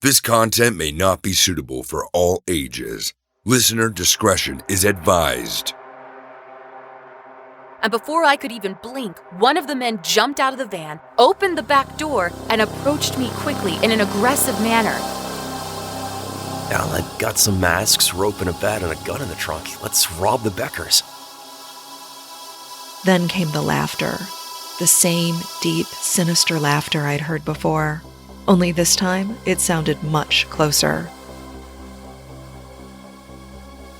This content may not be suitable for all ages. Listener discretion is advised. And before I could even blink, one of the men jumped out of the van, opened the back door, and approached me quickly in an aggressive manner. Al, I've got some masks, rope, and a bat, and a gun in the trunk. Let's rob the Beckers. Then came the laughter. The same deep, sinister laughter I'd heard before. Only this time, it sounded much closer.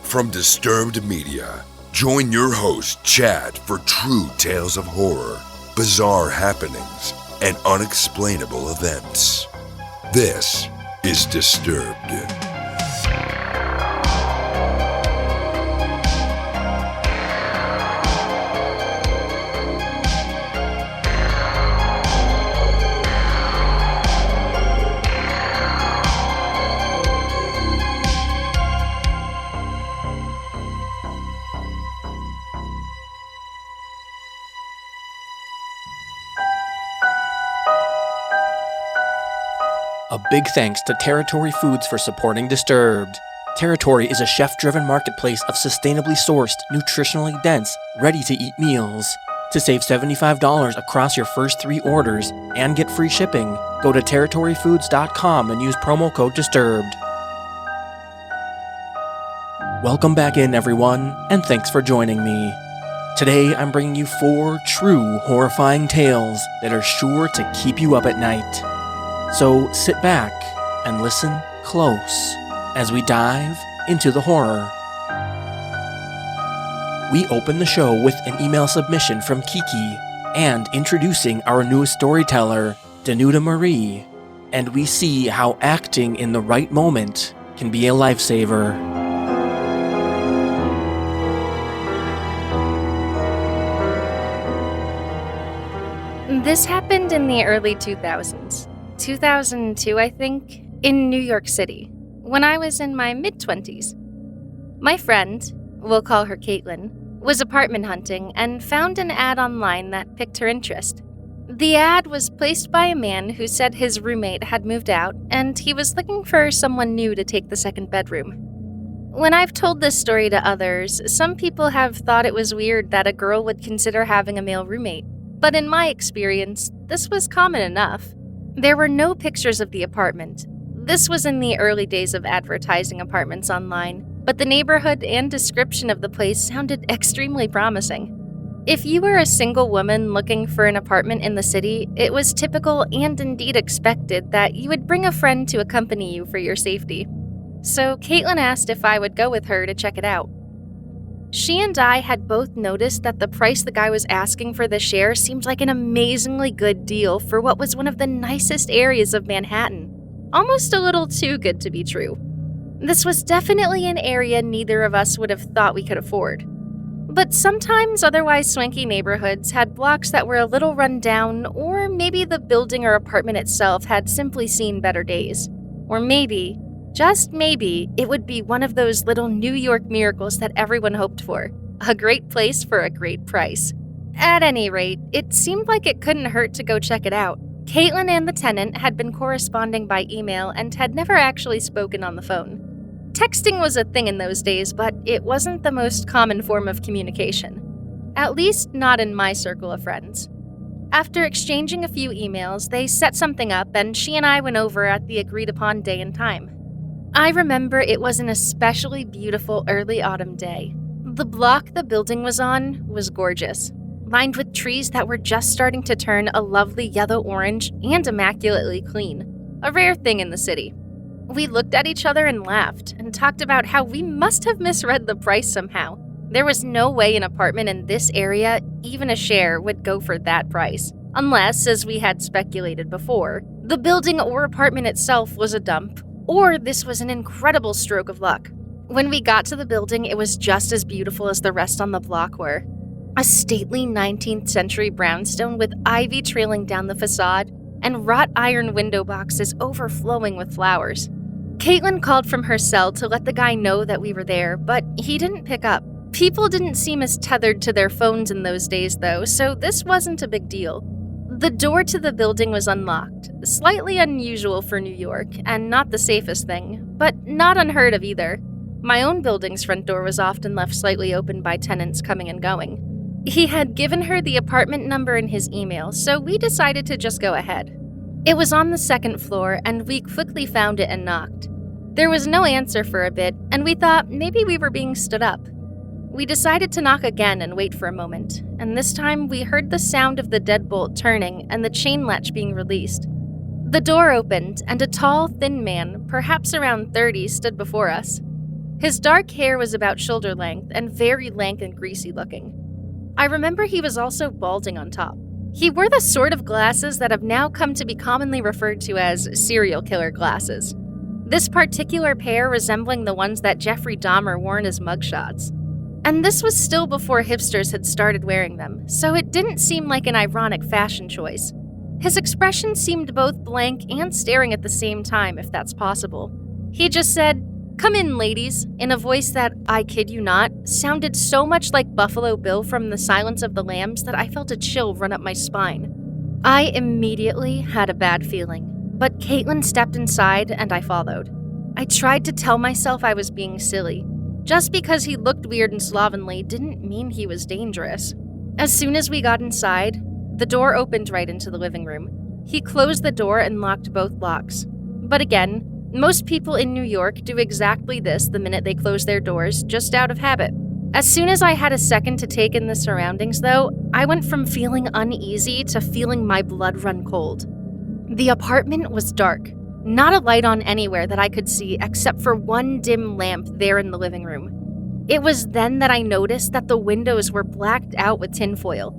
From Disturbed Media, join your host, Chad, for true tales of horror, bizarre happenings, and unexplainable events. This is Disturbed. A big thanks to Territory Foods for supporting Disturbed. Territory is a chef-driven marketplace of sustainably sourced, nutritionally dense, ready-to-eat meals. To save $75 across your first 3 orders and get free shipping, go to territoryfoods.com and use promo code DISTURBED. Welcome back in, everyone, and thanks for joining me. Today, I'm bringing you 4 true horrifying tales that are sure to keep you up at night. So sit back and listen close as we dive into the horror. We open the show with an email submission from Kiki and introducing our newest storyteller, Danuta Marie, and we see how acting in the right moment can be a lifesaver. This happened in the early 2000s. 2002, I think, in New York City, when I was in my mid-20s. My friend, we'll call her Caitlin, was apartment hunting and found an ad online that piqued her interest. The ad was placed by a man who said his roommate had moved out and he was looking for someone new to take the second bedroom. When I've told this story to others, some people have thought it was weird that a girl would consider having a male roommate, but in my experience, this was common enough. There were no pictures of the apartment. This was in the early days of advertising apartments online, but the neighborhood and description of the place sounded extremely promising. If you were a single woman looking for an apartment in the city, it was typical and indeed expected that you would bring a friend to accompany you for your safety. So Caitlin asked if I would go with her to check it out. She and I had both noticed that the price the guy was asking for the share seemed like an amazingly good deal for what was one of the nicest areas of Manhattan. Almost a little too good to be true. This was definitely an area neither of us would have thought we could afford. But sometimes otherwise swanky neighborhoods had blocks that were a little run down, or maybe the building or apartment itself had simply seen better days. Or maybe, just maybe, it would be one of those little New York miracles that everyone hoped for. A great place for a great price. At any rate, it seemed like it couldn't hurt to go check it out. Caitlin and the tenant had been corresponding by email and had never actually spoken on the phone. Texting was a thing in those days, but it wasn't the most common form of communication. At least not in my circle of friends. After exchanging a few emails, they set something up and she and I went over at the agreed-upon day and time. I remember it was an especially beautiful early autumn day. The block the building was on was gorgeous, lined with trees that were just starting to turn a lovely yellow-orange and immaculately clean, a rare thing in the city. We looked at each other and laughed and talked about how we must have misread the price somehow. There was no way an apartment in this area, even a share, would go for that price, unless, as we had speculated before, the building or apartment itself was a dump, or this was an incredible stroke of luck. When we got to the building, it was just as beautiful as the rest on the block were. A stately 19th century brownstone with ivy trailing down the facade and wrought iron window boxes overflowing with flowers. Caitlin called from her cell to let the guy know that we were there, but he didn't pick up. People didn't seem as tethered to their phones in those days, though, so this wasn't a big deal. The door to the building was unlocked, slightly unusual for New York, and not the safest thing, but not unheard of either. My own building's front door was often left slightly open by tenants coming and going. He had given her the apartment number in his email, so we decided to just go ahead. It was on the second floor, and we quickly found it and knocked. There was no answer for a bit, and we thought maybe we were being stood up. We decided to knock again and wait for a moment, and this time we heard the sound of the deadbolt turning and the chain latch being released. The door opened, and a tall, thin man, perhaps around 30, stood before us. His dark hair was about shoulder length and very lank and greasy looking. I remember he was also balding on top. He wore the sort of glasses that have now come to be commonly referred to as serial killer glasses. This particular pair resembling the ones that Jeffrey Dahmer wore in his mugshots. And this was still before hipsters had started wearing them, so it didn't seem like an ironic fashion choice. His expression seemed both blank and staring at the same time, if that's possible. He just said, "Come in, ladies," in a voice that, I kid you not, sounded so much like Buffalo Bill from The Silence of the Lambs that I felt a chill run up my spine. I immediately had a bad feeling, but Caitlin stepped inside and I followed. I tried to tell myself I was being silly. Just because he looked weird and slovenly didn't mean he was dangerous. As soon as we got inside, the door opened right into the living room. He closed the door and locked both locks. But again, most people in New York do exactly this the minute they close their doors, just out of habit. As soon as I had a second to take in the surroundings, though, I went from feeling uneasy to feeling my blood run cold. The apartment was dark. Not a light on anywhere that I could see except for one dim lamp there in the living room. It was then that I noticed that the windows were blacked out with tinfoil.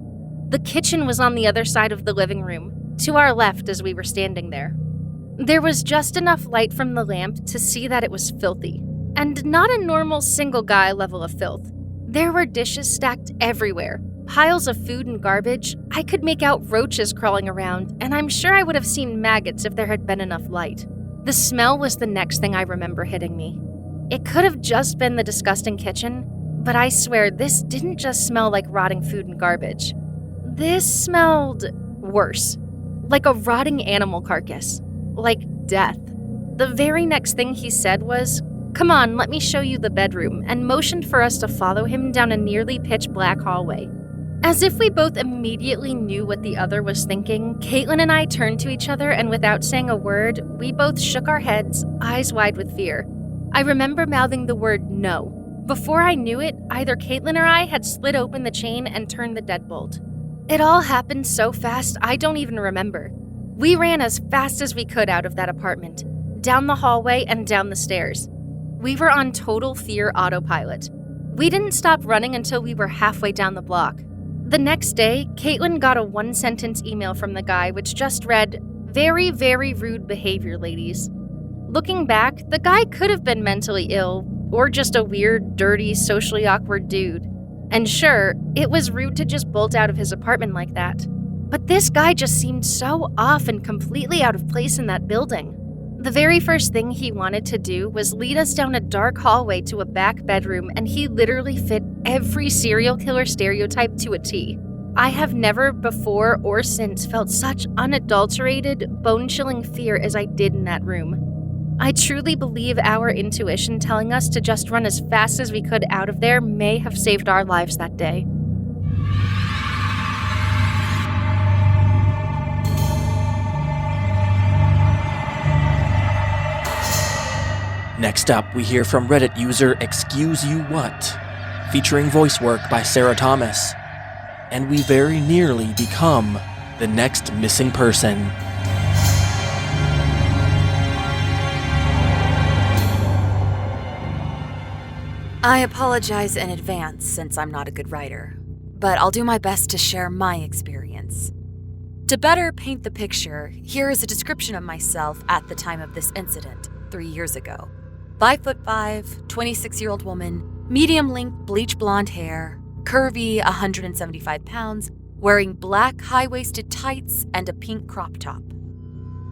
The kitchen was on the other side of the living room, to our left as we were standing there. There was just enough light from the lamp to see that it was filthy, and not a normal single guy level of filth. There were dishes stacked everywhere, piles of food and garbage. I could make out roaches crawling around, and I'm sure I would have seen maggots if there had been enough light. The smell was the next thing I remember hitting me. It could have just been the disgusting kitchen, but I swear this didn't just smell like rotting food and garbage. This smelled worse, like a rotting animal carcass, like death. The very next thing he said was, "Come on, let me show you the bedroom," and motioned for us to follow him down a nearly pitch black hallway. As if we both immediately knew what the other was thinking, Caitlin and I turned to each other, and without saying a word, we both shook our heads, eyes wide with fear. I remember mouthing the word no. Before I knew it, either Caitlin or I had slid open the chain and turned the deadbolt. It all happened so fast, I don't even remember. We ran as fast as we could out of that apartment, down the hallway and down the stairs. We were on total fear autopilot. We didn't stop running until we were halfway down the block. The next day, Caitlin got a one-sentence email from the guy which just read, "Very, very rude behavior, ladies." Looking back, the guy could have been mentally ill, or just a weird, dirty, socially awkward dude. And sure, it was rude to just bolt out of his apartment like that. But this guy just seemed so off and completely out of place in that building. The very first thing he wanted to do was lead us down a dark hallway to a back bedroom, and he literally fit every serial killer stereotype to a T. I have never before or since felt such unadulterated, bone-chilling fear as I did in that room. I truly believe our intuition telling us to just run as fast as we could out of there may have saved our lives that day. Next up, we hear from Reddit user Excuse You What, featuring voice work by Sarah Thomas. And we very nearly become the next missing person. I apologize in advance since I'm not a good writer, but I'll do my best to share my experience. To better paint the picture, here is a description of myself at the time of this incident, 3 years ago. 5'5", 26-year-old woman, medium-length bleach blonde hair, curvy 175 pounds, wearing black high-waisted tights and a pink crop top.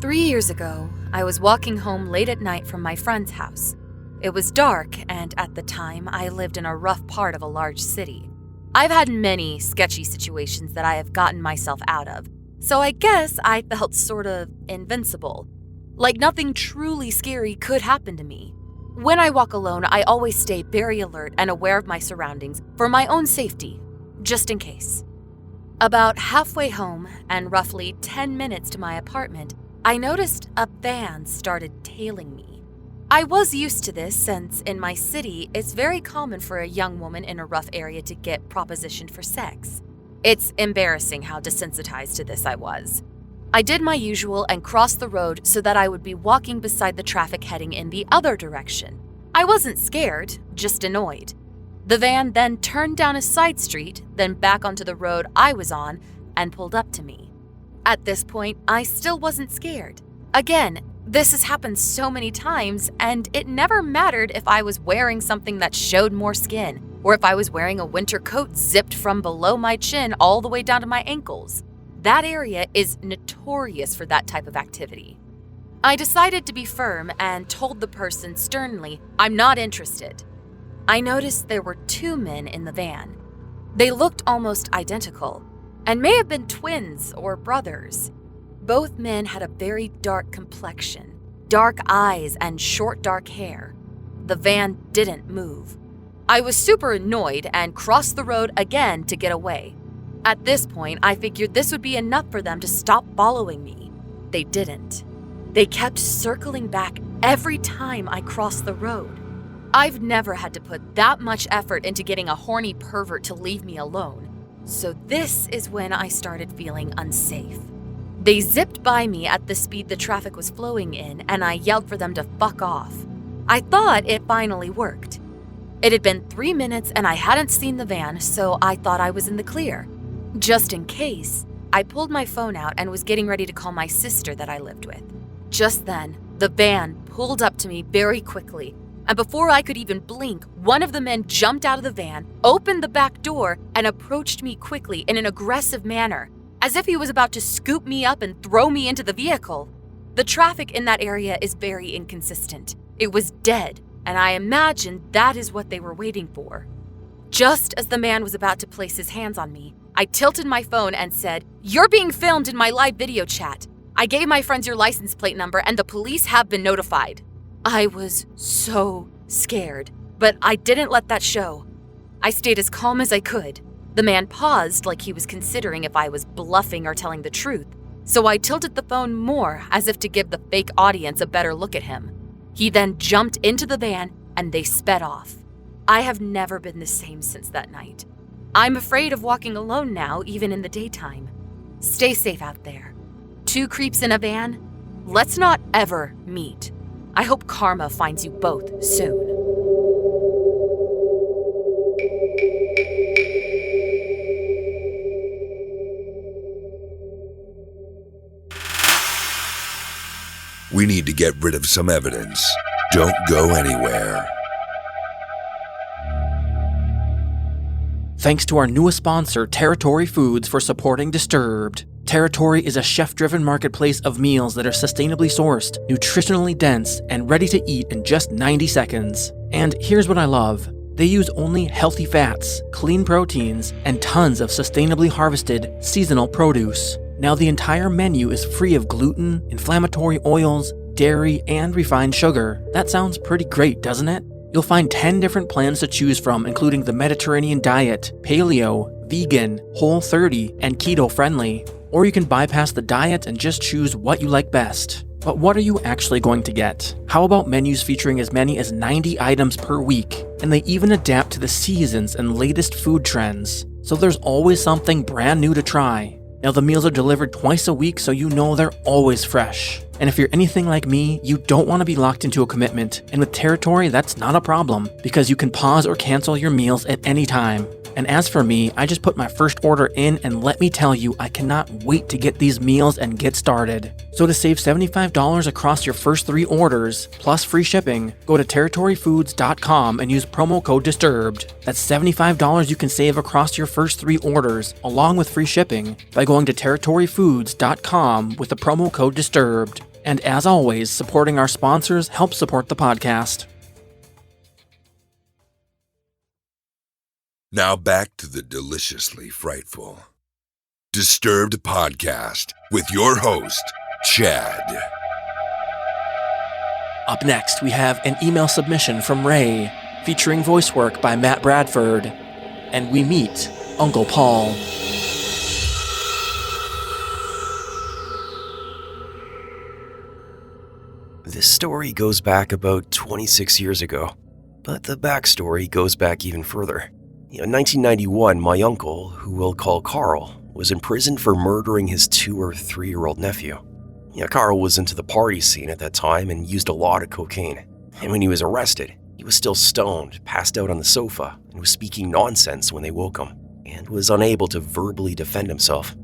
3 years ago, I was walking home late at night from my friend's house. It was dark, and at the time, I lived in a rough part of a large city. I've had many sketchy situations that I have gotten myself out of, So I guess I felt sort of invincible. Like nothing truly scary could happen to me. When I walk alone, I always stay very alert and aware of my surroundings for my own safety, just in case. About halfway home and roughly 10 minutes to my apartment, I noticed a van started tailing me. I was used to this since in my city, it's very common for a young woman in a rough area to get propositioned for sex. It's embarrassing how desensitized to this I was. I did my usual and crossed the road so that I would be walking beside the traffic heading in the other direction. I wasn't scared, just annoyed. The van then turned down a side street, then back onto the road I was on, and pulled up to me. At this point, I still wasn't scared. Again, this has happened so many times, and it never mattered if I was wearing something that showed more skin, or if I was wearing a winter coat zipped from below my chin all the way down to my ankles. That area is notorious for that type of activity. I decided to be firm and told the person sternly, I'm not interested. I noticed there were 2 men in the van. They looked almost identical, and may have been twins or brothers. Both men had a very dark complexion, dark eyes, and short dark hair. The van didn't move. I was super annoyed and crossed the road again to get away. At this point, I figured this would be enough for them to stop following me. They didn't. They kept circling back every time I crossed the road. I've never had to put that much effort into getting a horny pervert to leave me alone. So this is when I started feeling unsafe. They zipped by me at the speed the traffic was flowing in, and I yelled for them to fuck off. I thought it finally worked. It had been 3 minutes and I hadn't seen the van, so I thought I was in the clear. Just in case, I pulled my phone out and was getting ready to call my sister that I lived with. Just then, the van pulled up to me very quickly, and before I could even blink, one of the men jumped out of the van, opened the back door, and approached me quickly in an aggressive manner, as if he was about to scoop me up and throw me into the vehicle. The traffic in that area is very inconsistent. It was dead, and I imagined that is what they were waiting for. Just as the man was about to place his hands on me, I tilted my phone and said, "You're being filmed in my live video chat. I gave my friends your license plate number and the police have been notified." I was so scared, but I didn't let that show. I stayed as calm as I could. The man paused like he was considering if I was bluffing or telling the truth, so I tilted the phone more as if to give the fake audience a better look at him. He then jumped into the van and they sped off. I have never been the same since that night. I'm afraid of walking alone now, even in the daytime. Stay safe out there. 2 creeps in a van? Let's not ever meet. I hope karma finds you both soon. We need to get rid of some evidence. Don't go anywhere. Thanks to our newest sponsor, Territory Foods, for supporting Disturbed. Territory is a chef-driven marketplace of meals that are sustainably sourced, nutritionally dense, and ready to eat in just 90 seconds. And here's what I love. They use only healthy fats, clean proteins, and tons of sustainably harvested, seasonal produce. Now the entire menu is free of gluten, inflammatory oils, dairy, and refined sugar. That sounds pretty great, doesn't it? You'll find 10 different plans to choose from, including the Mediterranean diet, paleo, vegan, Whole30, and keto-friendly. Or you can bypass the diet and just choose what you like best. But what are you actually going to get? How about menus featuring as many as 90 items per week? And they even adapt to the seasons and latest food trends. So there's always something brand new to try. Now the meals are delivered twice a week, so you know they're always fresh. And if you're anything like me, you don't want to be locked into a commitment. And with Territory, that's not a problem, because you can pause or cancel your meals at any time. And as for me, I just put my first order in, and let me tell you, I cannot wait to get these meals and get started. So to save $75 across your first 3 orders, plus free shipping, go to territoryfoods.com and use promo code DISTURBED. That's $75 you can save across your first 3 orders, along with free shipping, by going to territoryfoods.com with the promo code DISTURBED. And as always, supporting our sponsors helps support the podcast. Now back to the deliciously frightful. Disturbed Podcast with your host, Chad. Up next, we have an email submission from Ray, featuring voice work by Matt Bradford, and we meet Uncle Paul. This story goes back about 26 years ago, but the backstory goes back even further. In 1991, my uncle, who we'll call Carl, was imprisoned for murdering his 2 or 3-year-old nephew. Carl was into the party scene at that time and used a lot of cocaine. And when he was arrested, he was still stoned, passed out on the sofa, and was speaking nonsense when they woke him, and was unable to verbally defend himself.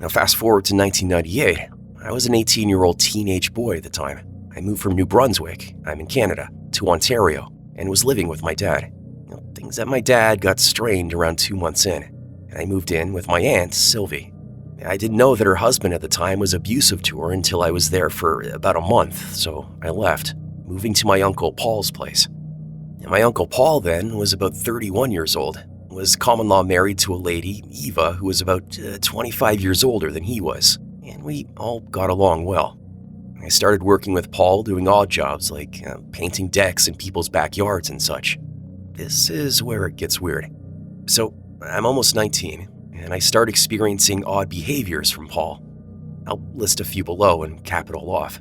Now fast forward to 1998. I was an 18-year-old teenage boy at the time. I moved from New Brunswick, I'm in Canada, to Ontario, and was living with my dad. Things at my dad got strained around 2 months in, and I moved in with my aunt, Sylvie. I didn't know that her husband at the time was abusive to her until I was there for about a month, so I left, moving to my Uncle Paul's place. And my Uncle Paul then was about 31 years old, was common law married to a lady, Eva, who was about 25 years older than he was, and we all got along well. I started working with Paul doing odd jobs like painting decks in people's backyards and such. This is where it gets weird. So, I'm almost 19, and I start experiencing odd behaviors from Paul. I'll list a few below and cap it all off.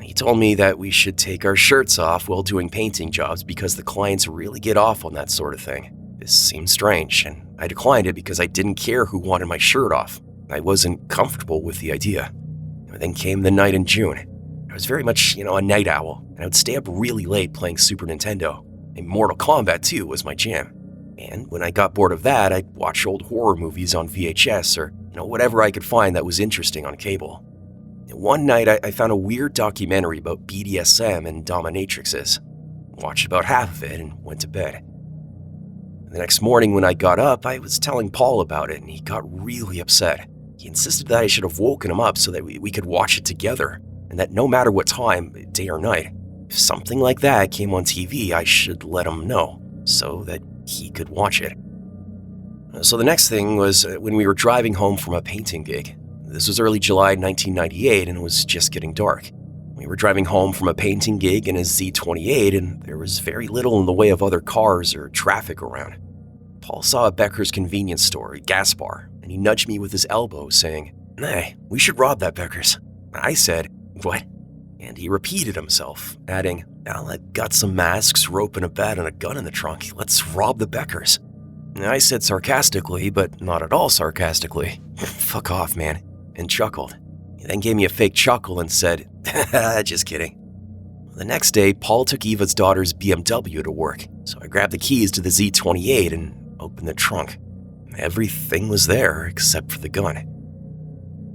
He told me that we should take our shirts off while doing painting jobs because the clients really get off on that sort of thing. This seemed strange, and I declined it because I didn't care who wanted my shirt off. I wasn't comfortable with the idea. Then came the night in June. I was very much, a night owl, and I would stay up really late playing Super Nintendo. And Mortal Kombat 2 was my jam. And when I got bored of that, I'd watch old horror movies on VHS or, whatever I could find that was interesting on cable. One night, I found a weird documentary about BDSM and dominatrixes. Watched about half of it and went to bed. The next morning when I got up, I was telling Paul about it, and he got really upset. He insisted that I should have woken him up so that we could watch it together, and that no matter what time, day or night, if something like that came on TV, I should let him know so that he could watch it. So the next thing was when we were driving home from a painting gig. This was early July 1998, and it was just getting dark. We were driving home from a painting gig in a Z28, and there was very little in the way of other cars or traffic around. Paul saw a Becker's convenience store, a gas bar, and he nudged me with his elbow, saying, "Hey, we should rob that Becker's." I said, "What?" And he repeated himself, adding, "Now I've got some masks, rope, and a bat and a gun in the trunk. Let's rob the Becker's." I said sarcastically, but not at all sarcastically, "Fuck off, man," and chuckled. He then gave me a fake chuckle and said, "Just kidding." The next day, Paul took Eva's daughter's BMW to work, so I grabbed the keys to the Z28 and opened the trunk. Everything was there except for the gun.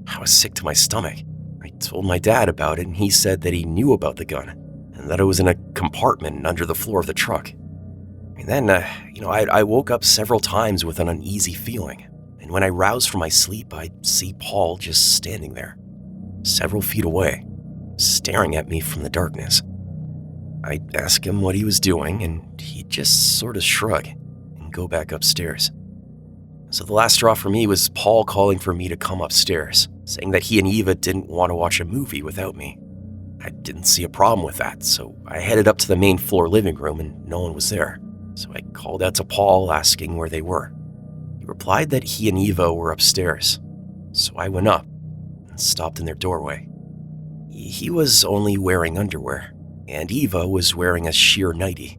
I was sick to my stomach. I told my dad about it, and he said that he knew about the gun and that it was in a compartment under the floor of the truck. And then, I woke up several times with an uneasy feeling, and when I roused from my sleep, I'd see Paul just standing there, several feet away, staring at me from the darkness. I'd ask him what he was doing, and he'd just sort of shrug and go back upstairs. So the last straw for me was Paul calling for me to come upstairs, saying that he and Eva didn't want to watch a movie without me. I didn't see a problem with that, so I headed up to the main floor living room and no one was there. So I called out to Paul asking where they were. He replied that he and Eva were upstairs. So I went up and stopped in their doorway. He was only wearing underwear, and Eva was wearing a sheer nightie.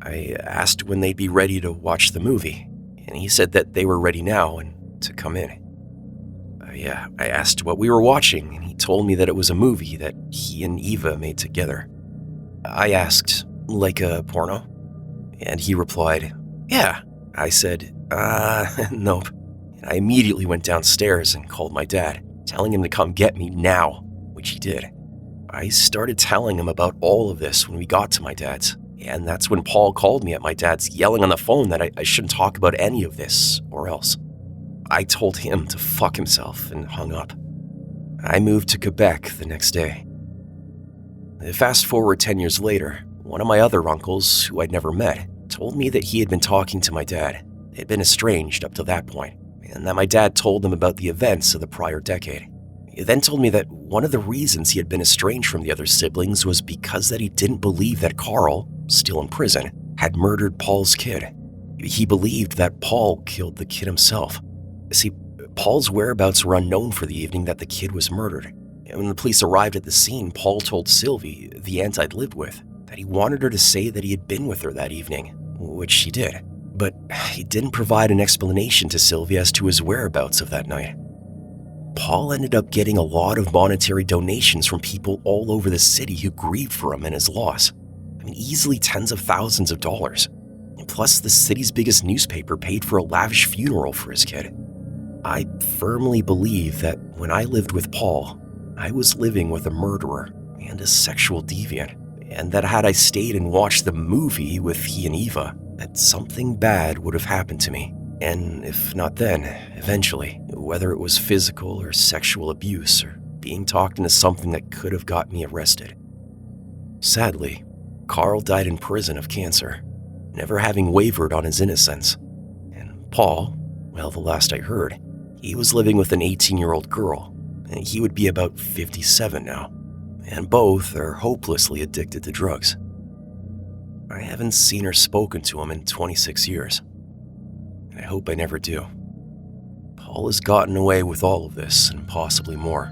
I asked when they'd be ready to watch the movie, and he said that they were ready now and to come in. I asked what we were watching, and he told me that it was a movie that he and Eva made together. I asked, like a porno? And he replied, "Yeah." I said, nope. And I immediately went downstairs and called my dad, telling him to come get me now, which he did. I started telling him about all of this when we got to my dad's, and that's when Paul called me at my dad's, yelling on the phone that I shouldn't talk about any of this, or else. I told him to fuck himself and hung up. I moved to Quebec the next day. Fast forward 10 years later, one of my other uncles, who I'd never met, told me that he had been talking to my dad. They had been estranged up to that point, and that my dad told him about the events of the prior decade. He then told me that one of the reasons he had been estranged from the other siblings was because that he didn't believe that Carl, still in prison, had murdered Paul's kid. He believed that Paul killed the kid himself. See, Paul's whereabouts were unknown for the evening that the kid was murdered. And when the police arrived at the scene, Paul told Sylvie, the aunt I'd lived with, that he wanted her to say that he had been with her that evening, which she did. But he didn't provide an explanation to Sylvie as to his whereabouts of that night. Paul ended up getting a lot of monetary donations from people all over the city who grieved for him and his loss. Easily tens of thousands of dollars. And plus, the city's biggest newspaper paid for a lavish funeral for his kid. I firmly believe that when I lived with Paul, I was living with a murderer and a sexual deviant, and that had I stayed and watched the movie with he and Eva, that something bad would have happened to me. And if not then, eventually, whether it was physical or sexual abuse or being talked into something that could have got me arrested. Sadly, Carl died in prison of cancer, never having wavered on his innocence. And Paul, well, the last I heard, he was living with an 18-year-old girl, and he would be about 57 now, and both are hopelessly addicted to drugs. I haven't seen or spoken to him in 26 years. I hope I never do. Paul has gotten away with all of this and possibly more.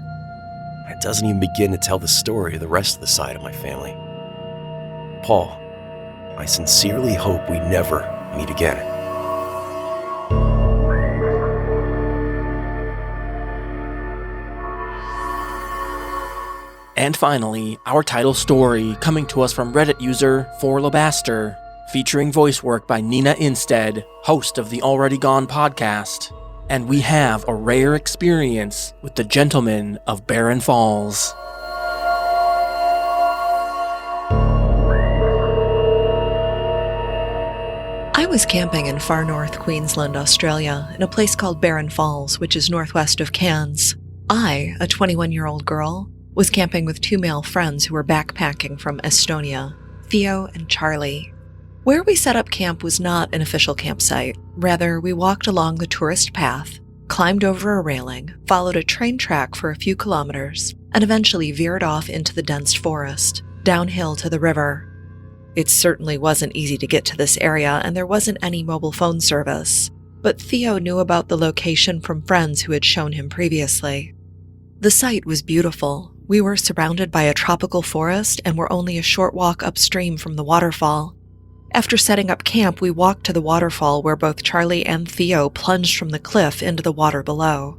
It doesn't even begin to tell the story of the rest of the side of my family. Paul, I sincerely hope we never meet again. And finally, our title story coming to us from Reddit user ForLabaster, featuring voice work by Nina Innsted, host of the Already Gone podcast. And we have a rare experience with the gentlemen of Barron Falls. I was camping in far north Queensland, Australia, in a place called Barron Falls, which is northwest of Cairns. I, a 21-year-old girl, was camping with two male friends who were backpacking from Estonia, Theo and Charlie. Where we set up camp was not an official campsite. Rather, we walked along the tourist path, climbed over a railing, followed a train track for a few kilometers, and eventually veered off into the dense forest, downhill to the river. It certainly wasn't easy to get to this area, and there wasn't any mobile phone service, but Theo knew about the location from friends who had shown him previously. The site was beautiful. We were surrounded by a tropical forest and were only a short walk upstream from the waterfall. After setting up camp, we walked to the waterfall where both Charlie and Theo plunged from the cliff into the water below.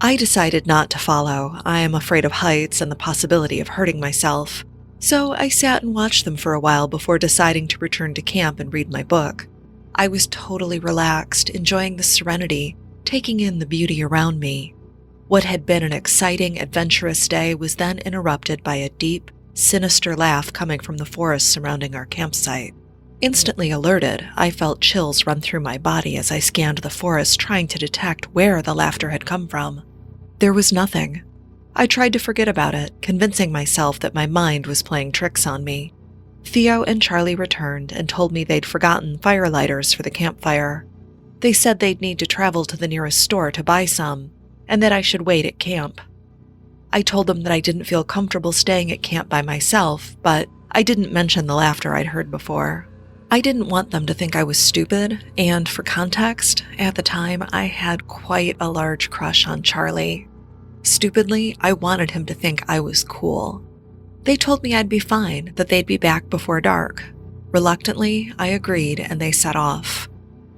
I decided not to follow. I am afraid of heights and the possibility of hurting myself. So I sat and watched them for a while before deciding to return to camp and read my book. I was totally relaxed, enjoying the serenity, taking in the beauty around me. What had been an exciting, adventurous day was then interrupted by a deep, sinister laugh coming from the forest surrounding our campsite. Instantly alerted, I felt chills run through my body as I scanned the forest trying to detect where the laughter had come from. There was nothing. I tried to forget about it, convincing myself that my mind was playing tricks on me. Theo and Charlie returned and told me they'd forgotten fire lighters for the campfire. They said they'd need to travel to the nearest store to buy some, and that I should wait at camp. I told them that I didn't feel comfortable staying at camp by myself, but I didn't mention the laughter I'd heard before. I didn't want them to think I was stupid, and for context, at the time I had quite a large crush on Charlie. Stupidly, I wanted him to think I was cool. They told me I'd be fine, that they'd be back before dark. Reluctantly, I agreed, and they set off.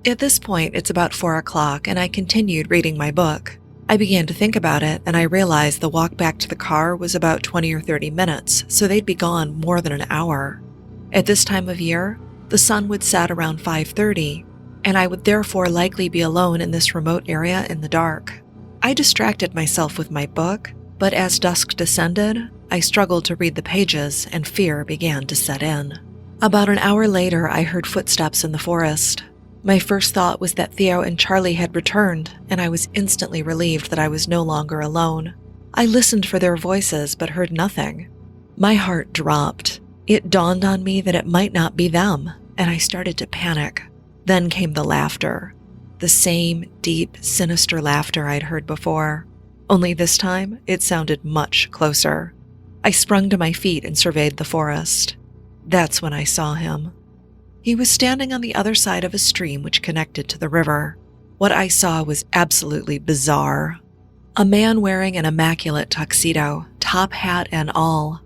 At this point, it's about 4 o'clock, and I continued reading my book. I began to think about it, and I realized the walk back to the car was about 20 or 30 minutes, so they'd be gone more than an hour. At this time of year, the sun would set around 5:30, and I would therefore likely be alone in this remote area in the dark. I distracted myself with my book, but as dusk descended, I struggled to read the pages and fear began to set in. About an hour later, I heard footsteps in the forest. My first thought was that Theo and Charlie had returned, and I was instantly relieved that I was no longer alone. I listened for their voices, but heard nothing. My heart dropped. It dawned on me that it might not be them, and I started to panic. Then came the laughter. the same deep, sinister laughter I'd heard before, only this time it sounded much closer. I sprung to my feet and surveyed the forest. That's when I saw him. He was standing on the other side of a stream which connected to the river. What I saw was absolutely bizarre. A man wearing an immaculate tuxedo, top hat and all.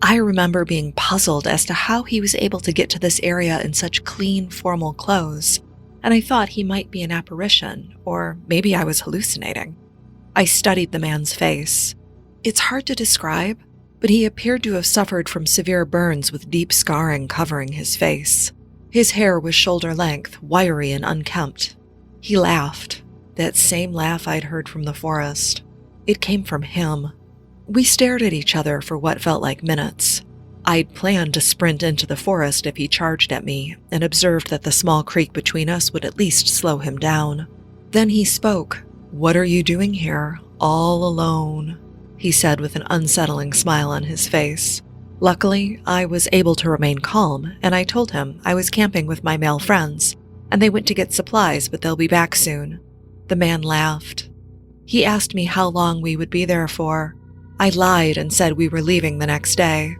I remember being puzzled as to how he was able to get to this area in such clean, formal clothes, and I thought he might be an apparition, or maybe I was hallucinating. I studied the man's face. It's hard to describe, but he appeared to have suffered from severe burns with deep scarring covering his face. His hair was shoulder length, wiry and unkempt. He laughed, that same laugh I'd heard from the forest. It came from him. We stared at each other for what felt like minutes. I'd planned to sprint into the forest if he charged at me, and observed that the small creek between us would at least slow him down. Then he spoke. "What are you doing here, all alone?" he said with an unsettling smile on his face. Luckily, I was able to remain calm, and I told him I was camping with my male friends, and they went to get supplies, but they'll be back soon. The man laughed. He asked me how long we would be there for. I lied and said we were leaving the next day.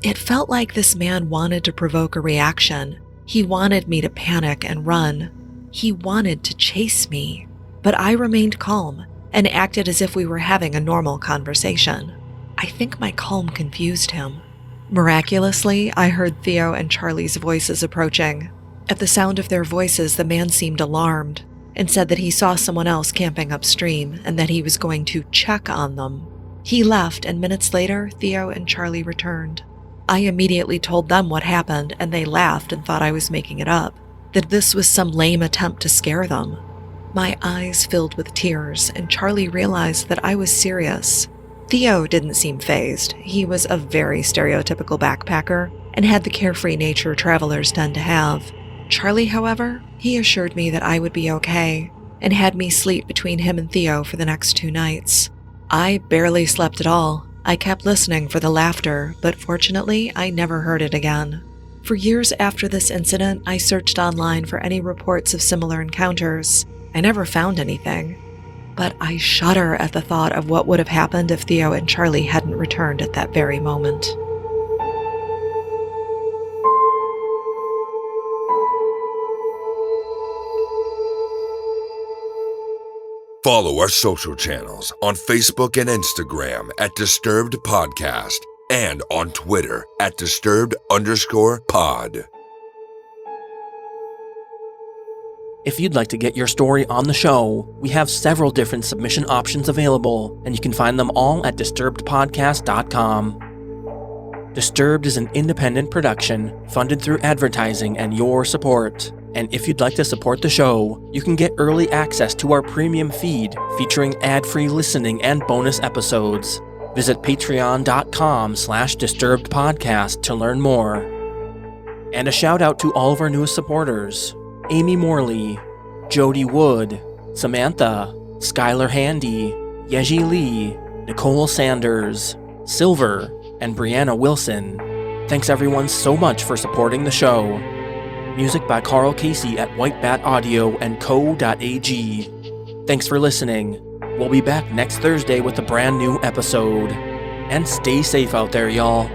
It felt like this man wanted to provoke a reaction. He wanted me to panic and run. He wanted to chase me. But I remained calm and acted as if we were having a normal conversation. I think my calm confused him. Miraculously, I heard Theo and Charlie's voices approaching. At the sound of their voices, the man seemed alarmed and said that he saw someone else camping upstream and that he was going to check on them. He left, and minutes later, Theo and Charlie returned. I immediately told them what happened, and they laughed and thought I was making it up, that this was some lame attempt to scare them. My eyes filled with tears, and Charlie realized that I was serious. Theo didn't seem fazed. He was a very stereotypical backpacker and had the carefree nature travelers tend to have. Charlie, however, he assured me that I would be okay and had me sleep between him and Theo for the next 2 nights. I barely slept at all. I kept listening for the laughter, but fortunately, I never heard it again. For years after this incident, I searched online for any reports of similar encounters. I never found anything. But I shudder at the thought of what would have happened if Theo and Charlie hadn't returned at that very moment. Follow our social channels on Facebook and Instagram at Disturbed Podcast and on Twitter at Disturbed_pod. If you'd like to get your story on the show, we have several different submission options available, and you can find them all at disturbedpodcast.com. Disturbed is an independent production funded through advertising and your support. And if you'd like to support the show, you can get early access to our premium feed featuring ad-free listening and bonus episodes. Visit patreon.com/disturbedpodcast to learn more. And a shout out to all of our newest supporters: Amy Morley, Jody Wood, Samantha, Skylar Handy, Yeji Lee, Nicole Sanders, Silver, and Brianna Wilson. Thanks everyone so much for supporting the show. Music by Carl Casey at White Bat Audio and co.ag. Thanks for listening. We'll be back next Thursday with a brand new episode. And stay safe out there, y'all.